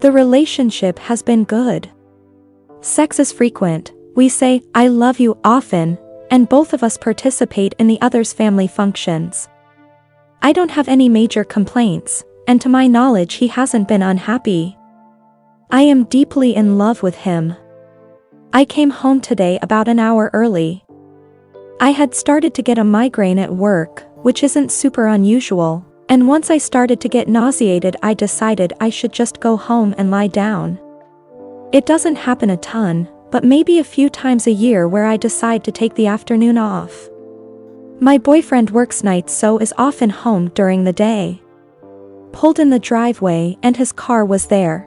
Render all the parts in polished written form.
The relationship has been good. Sex is frequent, we say, "I love you" often, and both of us participate in the other's family functions. I don't have any major complaints, and to my knowledge he hasn't been unhappy. I am deeply in love with him. I came home today about an hour early. I had started to get a migraine at work, which isn't super unusual, and once I started to get nauseated I decided I should just go home and lie down. It doesn't happen a ton, but maybe a few times a year where I decide to take the afternoon off. My boyfriend works nights so is often home during the day. Pulled in the driveway and his car was there.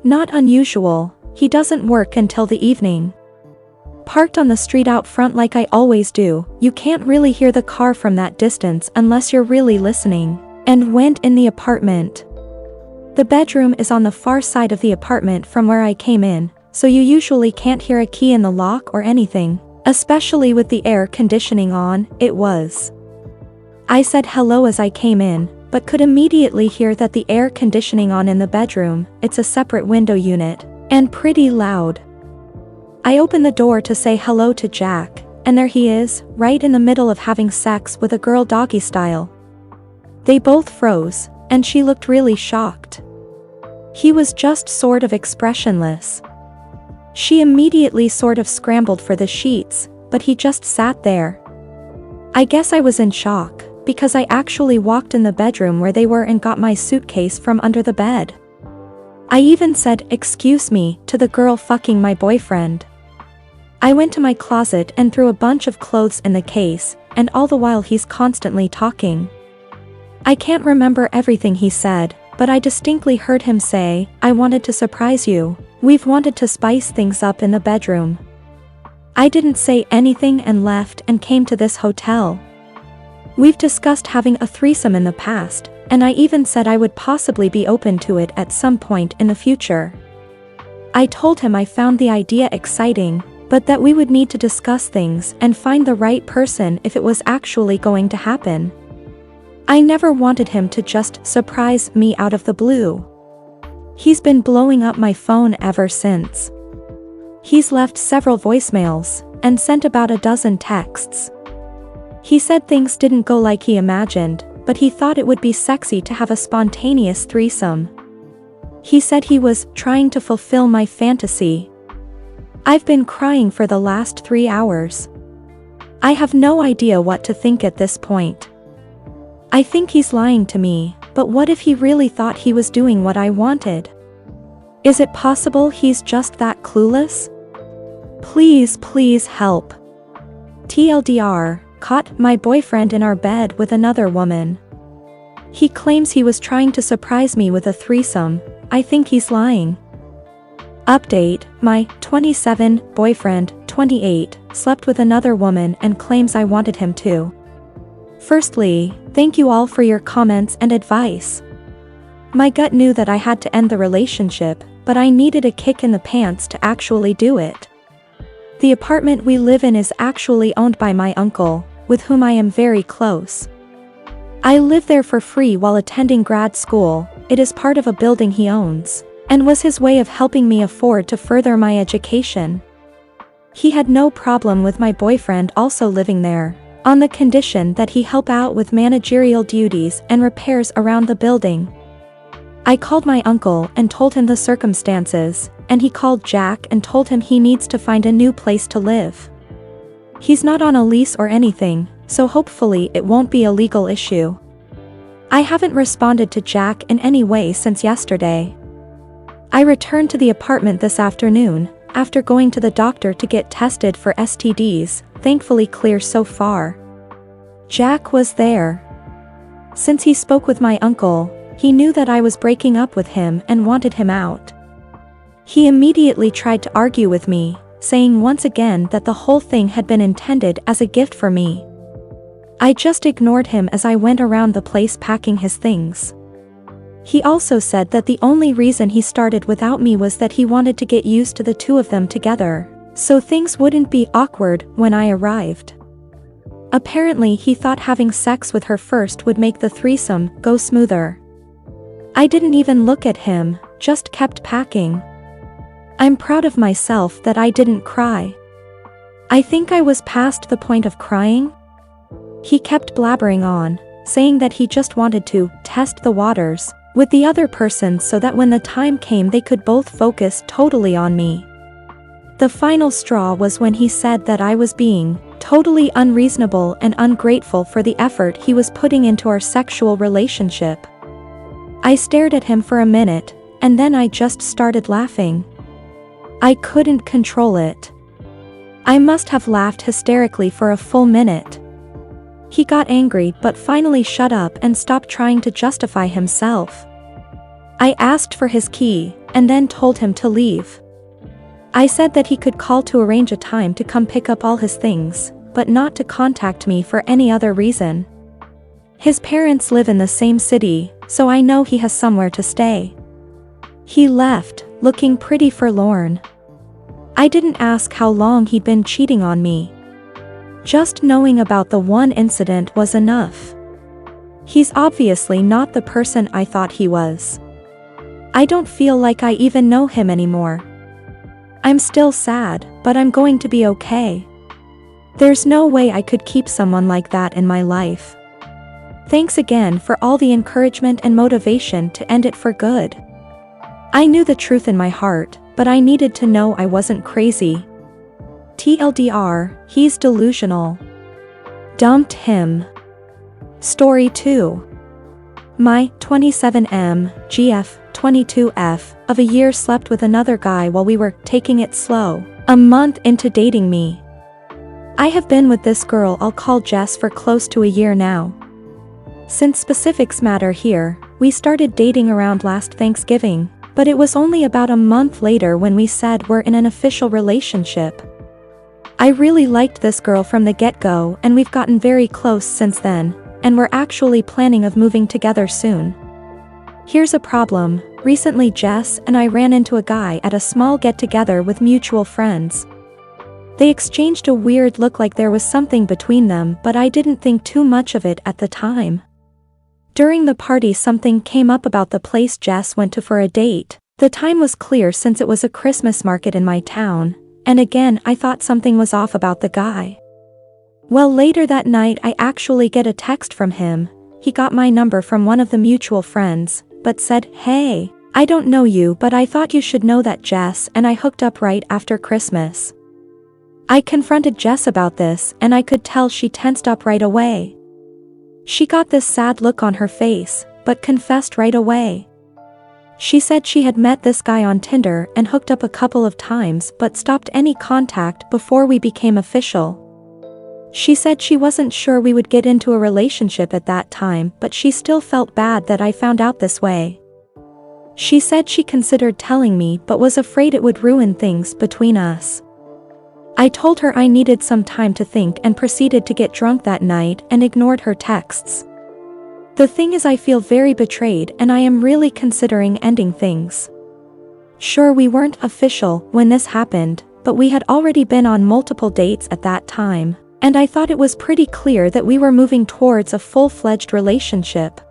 Not unusual, he doesn't work until the evening. Parked on the street out front like I always do, you can't really hear the car from that distance unless you're really listening, and went in the apartment. The bedroom is on the far side of the apartment from where I came in, so you usually can't hear a key in the lock or anything, especially with the air conditioning on. It was. I said hello as I came in, but could immediately hear that the air conditioning on in the bedroom, it's a separate window unit, and pretty loud. I opened the door to say hello to Jack, and there he is, right in the middle of having sex with a girl doggy style. They both froze, and she looked really shocked. He was just sort of expressionless. She immediately sort of scrambled for the sheets, but he just sat there. I guess I was in shock, because I actually walked in the bedroom where they were and got my suitcase from under the bed. I even said, "Excuse me," to the girl fucking my boyfriend. I went to my closet and threw a bunch of clothes in the case, and all the while he's constantly talking. I can't remember everything he said, but I distinctly heard him say, "I wanted to surprise you. We've wanted to spice things up in the bedroom." I didn't say anything and left and came to this hotel. We've discussed having a threesome in the past, and I even said I would possibly be open to it at some point in the future. I told him I found the idea exciting, but that we would need to discuss things and find the right person if it was actually going to happen. I never wanted him to just surprise me out of the blue. He's been blowing up my phone ever since. He's left several voicemails, and sent about a dozen texts. He said things didn't go like he imagined, but he thought it would be sexy to have a spontaneous threesome. He said he was trying to fulfill my fantasy. I've been crying for the last 3 hours. I have no idea what to think at this point. I think he's lying to me, but what if he really thought he was doing what I wanted? Is it possible he's just that clueless? Please help. TLDR, caught my boyfriend in our bed with another woman. He claims he was trying to surprise me with a threesome. I think he's lying. Update, my 27 boyfriend, 28, slept with another woman and claims I wanted him to. Firstly, thank you all for your comments and advice. My gut knew that I had to end the relationship, but I needed a kick in the pants to actually do it. The apartment we live in is actually owned by my uncle, with whom I am very close. I live there for free while attending grad school. It is part of a building he owns, and was his way of helping me afford to further my education. He had no problem with my boyfriend also living there, on the condition that he help out with managerial duties and repairs around the building. I called my uncle and told him the circumstances, and he called Jack and told him he needs to find a new place to live. He's not on a lease or anything, so hopefully it won't be a legal issue. I haven't responded to Jack in any way since yesterday. I returned to the apartment this afternoon, after going to the doctor to get tested for STDs, thankfully clear so far. Jack was there. Since he spoke with my uncle, he knew that I was breaking up with him and wanted him out. He immediately tried to argue with me, saying once again that the whole thing had been intended as a gift for me. I just ignored him as I went around the place packing his things. He also said that the only reason he started without me was that he wanted to get used to the two of them together, so things wouldn't be awkward when I arrived. Apparently he thought having sex with her first would make the threesome go smoother. I didn't even look at him, just kept packing. I'm proud of myself that I didn't cry. I think I was past the point of crying. He kept blabbering on, saying that he just wanted to test the waters with the other person so that when the time came they could both focus totally on me. The final straw was when he said that I was being totally unreasonable and ungrateful for the effort he was putting into our sexual relationship. I stared at him for a minute, and then I just started laughing. I couldn't control it. I must have laughed hysterically for a full minute. He got angry but finally shut up and stopped trying to justify himself. I asked for his key, and then told him to leave. I said that he could call to arrange a time to come pick up all his things, but not to contact me for any other reason. His parents live in the same city, so I know he has somewhere to stay. He left, looking pretty forlorn. I didn't ask how long he'd been cheating on me. Just knowing about the one incident was enough. He's obviously not the person I thought he was. I don't feel like I even know him anymore. I'm still sad, but I'm going to be okay. There's no way I could keep someone like that in my life. Thanks again for all the encouragement and motivation to end it for good. I knew the truth in my heart, but I needed to know I wasn't crazy. TLDR, he's delusional. Dumped him. Story 2. My 27M, GF, 22F, of a year slept with another guy while we were taking it slow, a month into dating me. I have been with this girl I'll call Jess for close to a year now. Since specifics matter here, we started dating around last Thanksgiving, but it was only about a month later when we said we're in an official relationship. I really liked this girl from the get-go and we've gotten very close since then, and we're actually planning of moving together soon. Here's a problem. Recently Jess and I ran into a guy at a small get-together with mutual friends. They exchanged a weird look like there was something between them, but I didn't think too much of it at the time. During the party something came up about the place Jess went to for a date. The time was clear since it was a Christmas market in my town, and again I thought something was off about the guy. Well, later that night I actually get a text from him. He got my number from one of the mutual friends, but said, "Hey, I don't know you, but I thought you should know that Jess and I hooked up right after Christmas." I confronted Jess about this and I could tell she tensed up right away. She got this sad look on her face, but confessed right away. She said she had met this guy on Tinder and hooked up a couple of times but stopped any contact before we became official. She said she wasn't sure we would get into a relationship at that time, but she still felt bad that I found out this way. She said she considered telling me but was afraid it would ruin things between us. I told her I needed some time to think and proceeded to get drunk that night and ignored her texts. The thing is, I feel very betrayed and I am really considering ending things. Sure, we weren't official when this happened, but we had already been on multiple dates at that time, and I thought it was pretty clear that we were moving towards a full-fledged relationship.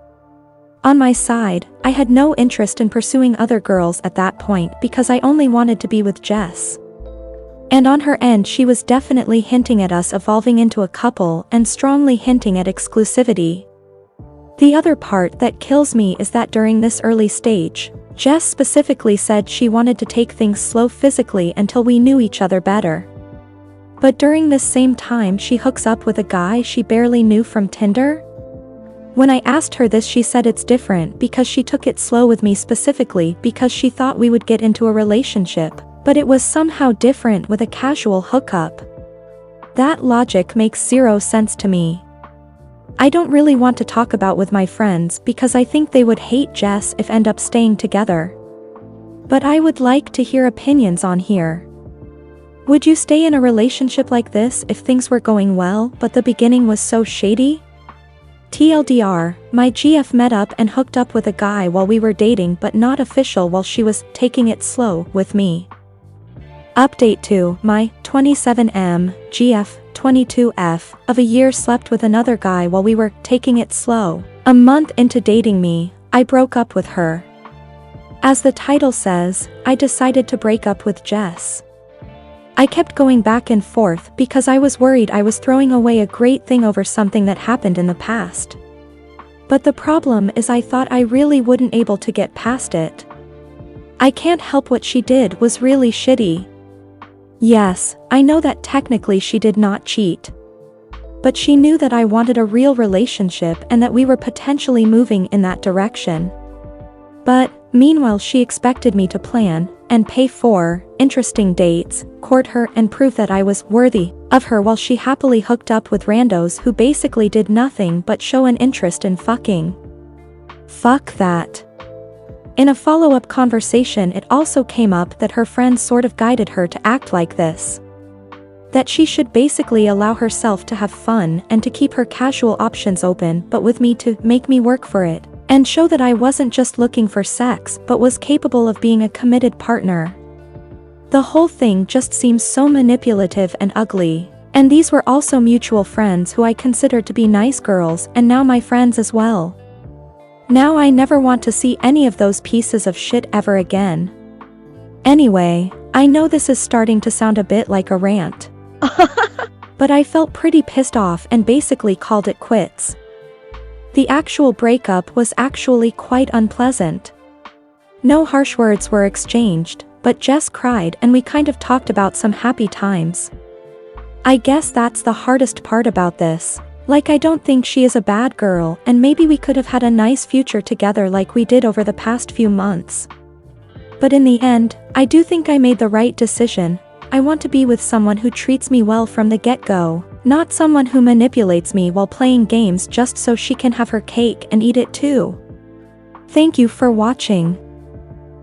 On my side, I had no interest in pursuing other girls at that point because I only wanted to be with Jess. And on her end she was definitely hinting at us evolving into a couple and strongly hinting at exclusivity. The other part that kills me is that during this early stage, Jess specifically said she wanted to take things slow physically until we knew each other better. But during this same time she hooks up with a guy she barely knew from Tinder? When I asked her this, she said it's different because she took it slow with me specifically because she thought we would get into a relationship. But it was somehow different with a casual hookup. That logic makes zero sense to me. I don't really want to talk about with my friends because I think they would hate Jess if end up staying together. But I would like to hear opinions on here. Would you stay in a relationship like this if things were going well but the beginning was so shady? TLDR, my GF met up and hooked up with a guy while we were dating but not official while she was taking it slow with me. Update 2, my 27M, GF, 22F, of a year slept with another guy while we were taking it slow. A month into dating me, I broke up with her. As the title says, I decided to break up with Jess. I kept going back and forth because I was worried I was throwing away a great thing over something that happened in the past. But the problem is I thought I really wouldn't able to get past it. I can't help what she did was really shitty. Yes, I know that technically she did not cheat. But she knew that I wanted a real relationship and that we were potentially moving in that direction. But, meanwhile she expected me to plan, and pay for, interesting dates, court her and prove that I was worthy of her while she happily hooked up with randos who basically did nothing but show an interest in fucking. Fuck that. In a follow-up conversation it also came up that her friends sort of guided her to act like this. That she should basically allow herself to have fun and to keep her casual options open but with me to make me work for it. And show that I wasn't just looking for sex but was capable of being a committed partner. The whole thing just seems so manipulative and ugly. And these were also mutual friends who I considered to be nice girls and now my friends as well. Now I never want to see any of those pieces of shit ever again. Anyway, I know this is starting to sound a bit like a rant. But I felt pretty pissed off and basically called it quits. The actual breakup was actually quite unpleasant. No harsh words were exchanged, but Jess cried and we kind of talked about some happy times. I guess that's the hardest part about this. Like I don't think she is a bad girl and maybe we could have had a nice future together like we did over the past few months. But in the end, I do think I made the right decision. I want to be with someone who treats me well from the get-go. Not someone who manipulates me while playing games just so she can have her cake and eat it too. Thank you for watching.